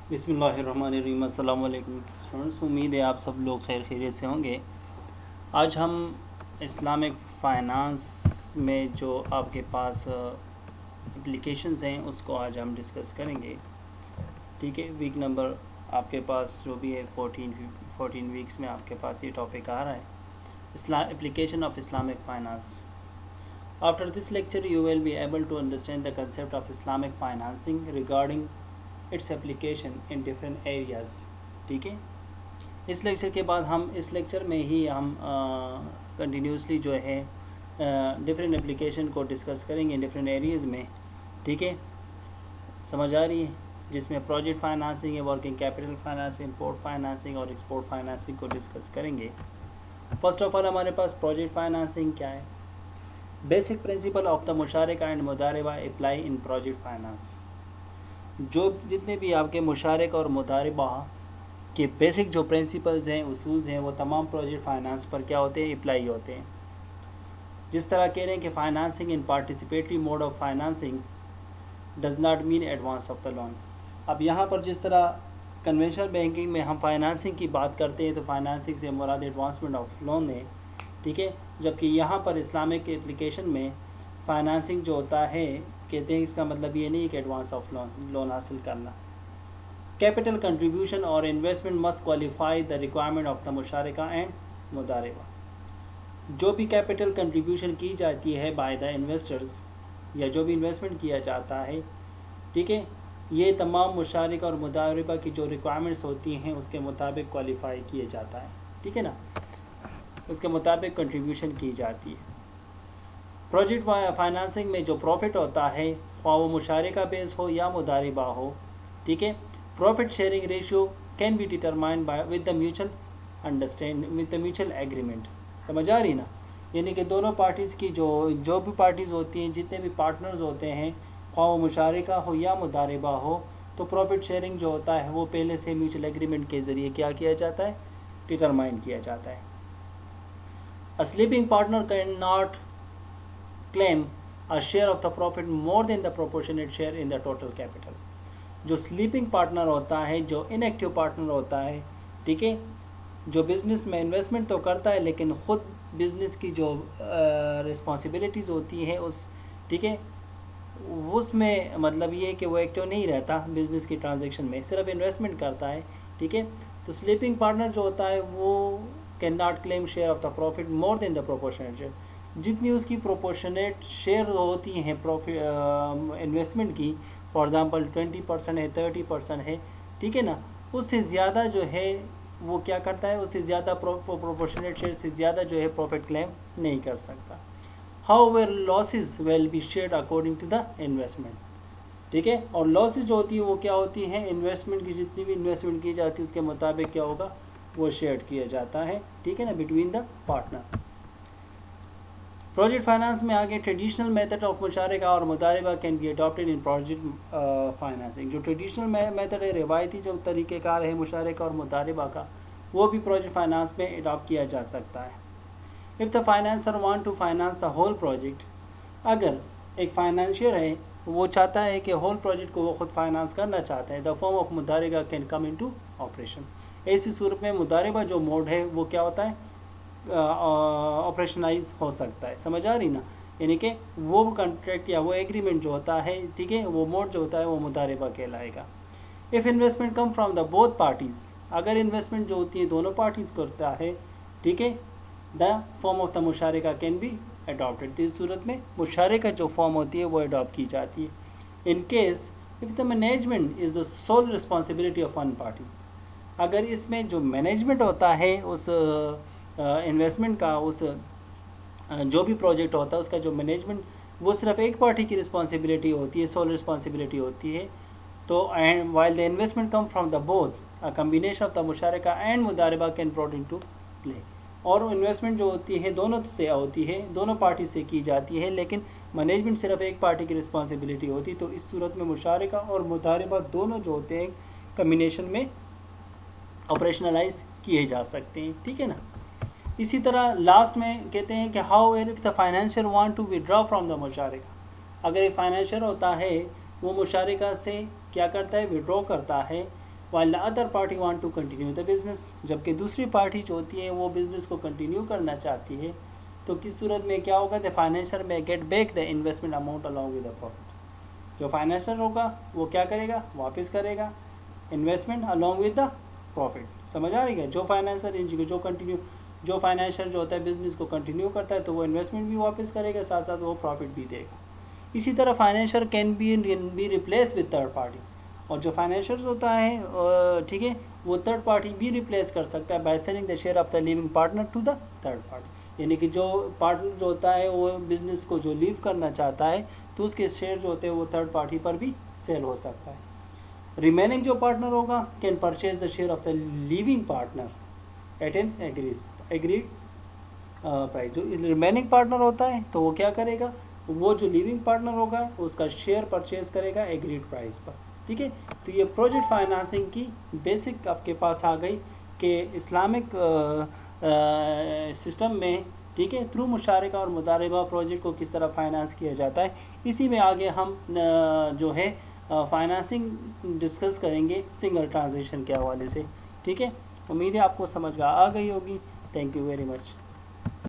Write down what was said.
बिस्मिल्लाहिर्रहमानिर्रहीम। अस्सलाम वालेकुम स्टूडेंट्स, उम्मीद है आप सब लोग खैरियत से होंगे। आज हम इस्लामिक फ़ाइनेंस में जो आपके पास एप्लीकेशंस हैं उसको आज हम डिस्कस करेंगे। ठीक है, वीक नंबर आपके पास जो भी है 14 वीक्स में आपके पास ये टॉपिक आ रहा है, application of Islamic finance. After this lecture you will be able to understand the concept of Islamic financing regarding its application in different areas। ठीक है, इस लेक्चर के बाद इस लेक्चर में ही हम कंटिन्यूसली जो है डिफरेंट एप्लीकेशन को डिस्कस करेंगे डिफरेंट एरियाज़ में। ठीक है, समझ आ रही है, जिसमें प्रोजेक्ट फाइनेंसिंग है, working capital financing, import financing और एक्सपोर्ट फाइनेंसिंग को डिस्कस करेंगे। फर्स्ट ऑफ ऑल हमारे पास प्रोजेक्ट फाइनेंसिंग क्या है। बेसिक प्रिंसिपल ऑफ द मुशारिका एंड मुदारिबा अप्लाई इन प्रोजेक्ट फाइनेंस। जो जितने भी आपके मुशारिका और मुदारिबा के बेसिक जो प्रिंसिपल्स हैं, उसूल हैं, वो तमाम प्रोजेक्ट फाइनेंस पर क्या होते हैं, अप्लाई होते हैं। जिस तरह कह रहे हैं कि financing in participatory mode of financing does not mean advance of the loan. अब यहाँ पर जिस तरह कन्वेंशनल बैंकिंग में हम फाइनेंसिंग की बात करते हैं तो फाइनेंसिंग से मुराद एडवांसमेंट ऑफ लोन है। ठीक है, जबकि यहाँ पर इस्लामिक एप्लीकेशन में फाइनेंसिंग जो होता है, कहते हैं इसका मतलब ये नहीं कि एडवांस ऑफ लोन हासिल करना। कैपिटल कंट्रीब्यूशन और investment must qualify the requirement of the मुशारिका एंड मुदारिबा। जो भी कैपिटल कंट्रीब्यूशन की जाती है बाय द इन्वेस्टर्स या जो भी इन्वेस्टमेंट किया जाता है, ठीक है, ये तमाम मुशारिका और मुदारिबा की जो रिक्वायरमेंट्स होती हैं उसके मुताबिक क्वालिफाई किए जाता है। ठीक है ना, उसके मुताबिक कंट्रीब्यूशन की जाती है। प्रोजेक्ट फाइनेंसिंग में जो प्रॉफिट होता है, ख्वाह वो मुशारिका बेस हो या मुदारिबा हो, ठीक है, profit sharing ratio can be determined by with the mutual with the mutual agreement. समझ आ रही ना, यानी कि दोनों पार्टीज़ की जो भी पार्टीज़ होती हैं, जितने भी पार्टनर्स होते हैं, ख्वाह वो मुशारिका हो या मुदारिबा हो, तो प्रॉफिट शेयरिंग जो होता है वो पहले से म्यूचुअल एग्रीमेंट के ज़रिए क्या किया जाता है, डिटरमाइन किया जाता है। A sleeping partner cannot claim a share of the profit more than the proportionate share in the total capital। जो स्लीपिंग पार्टनर होता है, जो इनएक्टिव पार्टनर होता है, ठीक है, जो बिजनेस में इन्वेस्टमेंट तो करता है लेकिन ख़ुद बिजनेस की जो रिस्पॉन्सिबिलिटीज़ होती है उस, ठीक है, उसमें मतलब ये है कि वो एक्टिव नहीं रहता बिजनेस की ट्रांजैक्शन में, सिर्फ इन्वेस्टमेंट करता है। ठीक है, तो स्लीपिंग पार्टनर जो होता है वो can not claim share of the profit more than the proportionate share. जितनी उसकी प्रोपोर्शनेट शेयर होती हैं प्रॉफिट इन्वेस्टमेंट की, फॉर एग्जांपल 20% है, 30% है, ठीक है ना, उससे ज़्यादा जो है वो क्या करता है, उससे ज़्यादा प्रोपोर्शनेट शेयर से ज़्यादा जो है प्रॉफिट क्लेम नहीं कर सकता। However losses will be shared according to the investment. ठीक है, और लॉसेस जो होती है वो क्या होती हैं, इन्वेस्टमेंट की जितनी भी इन्वेस्टमेंट की जाती है उसके मुताबिक क्या होगा, वो शेयर किया जाता है। ठीक है ना, between the partner. Project finance में आगे ट्रेडिशनल मेथड ऑफ मुशारिका और मुदारिबा can be adopted in project financing. जो ट्रेडिशनल मेथड है, रिवायती जो तरीक़ेकार है मुशारिका और मुदारिबा का, वो भी प्रोजेक्ट फाइनेंस में अडॉप्ट किया जा सकता है। If the financer want to finance the whole project, अगर एक फाइनेंशियर है वो चाहता है कि होल प्रोजेक्ट को वो खुद फाइनेंस करना चाहता है, द फॉर्म ऑफ मुदारिबा कैन कम इनटू ऑपरेशन। ऐसी सूरत में मुदारिबा जो मोड है वो क्या होता है, ऑपरेशनलाइज हो सकता है। समझ आ रही ना, यानी कि वो कॉन्ट्रैक्ट या वो एग्रीमेंट जो होता है, ठीक है, वो मोड जो होता है वो मुदारिबा कहलाएगा। If investment come from the both parties, अगर इन्वेस्टमेंट जो होती है दोनों पार्टीज़ करता है, ठीक है, द फॉर्म ऑफ द मुशारिका कैन बी अडॉप्टेड। तो इस सूरत में मुशारिका जो फॉर्म होती है वो अडॉप्ट की जाती है। In case if the management is the sole responsibility of one party, अगर इसमें जो मैनेजमेंट होता है उस इन्वेस्टमेंट का, उस जो भी प्रोजेक्ट होता है उसका जो मैनेजमेंट, वो सिर्फ एक पार्टी की रिस्पॉन्सिबिलिटी होती है, सोल रिस्पॉन्सिबिलिटी होती है, तो and while the investment come from the both, a combination of the मुशारिका एंड मुदारिबा कैन ब्रॉट इनटू प्ले। और इन्वेस्टमेंट जो होती है दोनों से होती है, दोनों पार्टी से की जाती है, लेकिन मैनेजमेंट सिर्फ एक पार्टी की रिस्पॉन्सिबिलिटी होती है, तो इस सूरत में मुशारिका और मुदारिबा दोनों जो होते हैं कम्बिनेशन में ऑपरेशनलाइज किए जा सकते हैं। ठीक है ना, इसी तरह लास्ट में कहते हैं कि how if the financier want to withdraw from the मुशारिका, अगर एक फाइनेंशियर होता है वो मुशारिका से क्या करता है, विड्रॉ करता है, while the other party want to continue the business। जबकि दूसरी पार्टी जो होती है वो बिजनेस को कंटिन्यू करना चाहती है, तो किस सूरत में क्या होगा, द फाइनेंसर में get back the investment amount along with the profit. जो फाइनेंसर होगा वो क्या करेगा, वापस करेगा investment along with the profit. समझ आ रही है? जो फाइनेंसर जो फाइनेंशियल जो होता है बिजनेस को कंटिन्यू करता है, तो वो इन्वेस्टमेंट भी वापस करेगा, साथ साथ वो प्रॉफिट भी देगा। इसी तरह financial can be replace with third party, और जो फाइनेंशियल होता है ठीक है, वो थर्ड पार्टी भी रिप्लेस कर सकता है by selling the share of the living partner to the third party. यानी कि जो पार्टनर जो होता है वो बिजनेस को जो लीव करना चाहता है, तो उसके शेयर जो होते हैं वो थर्ड पार्टी पर भी सेल हो सकता है। रिमेनिंग जो पार्टनर होगा can purchase the share of the living partner eight N agreed price. जो रिमेनिंग पार्टनर होता है तो वो क्या करेगा, वो जो लिविंग पार्टनर होगा उसका शेयर परचेज करेगा एग्रीड प्राइस पर। ठीक है, तो ये प्रोजेक्ट फाइनेंसिंग की बेसिक आपके पास आ गई कि इस्लामिक सिस्टम में, ठीक है, थ्रू मुशारका और मुदारिबा प्रोजेक्ट को किस तरह फाइनेंस किया जाता है। इसी में आगे हम जो है फाइनेंसिंग डिस्कस करेंगे सिंगल ट्रांजेक्शन के हवाले से। ठीक है, उम्मीद है आपको समझ आ गई होगी। Thank you very much.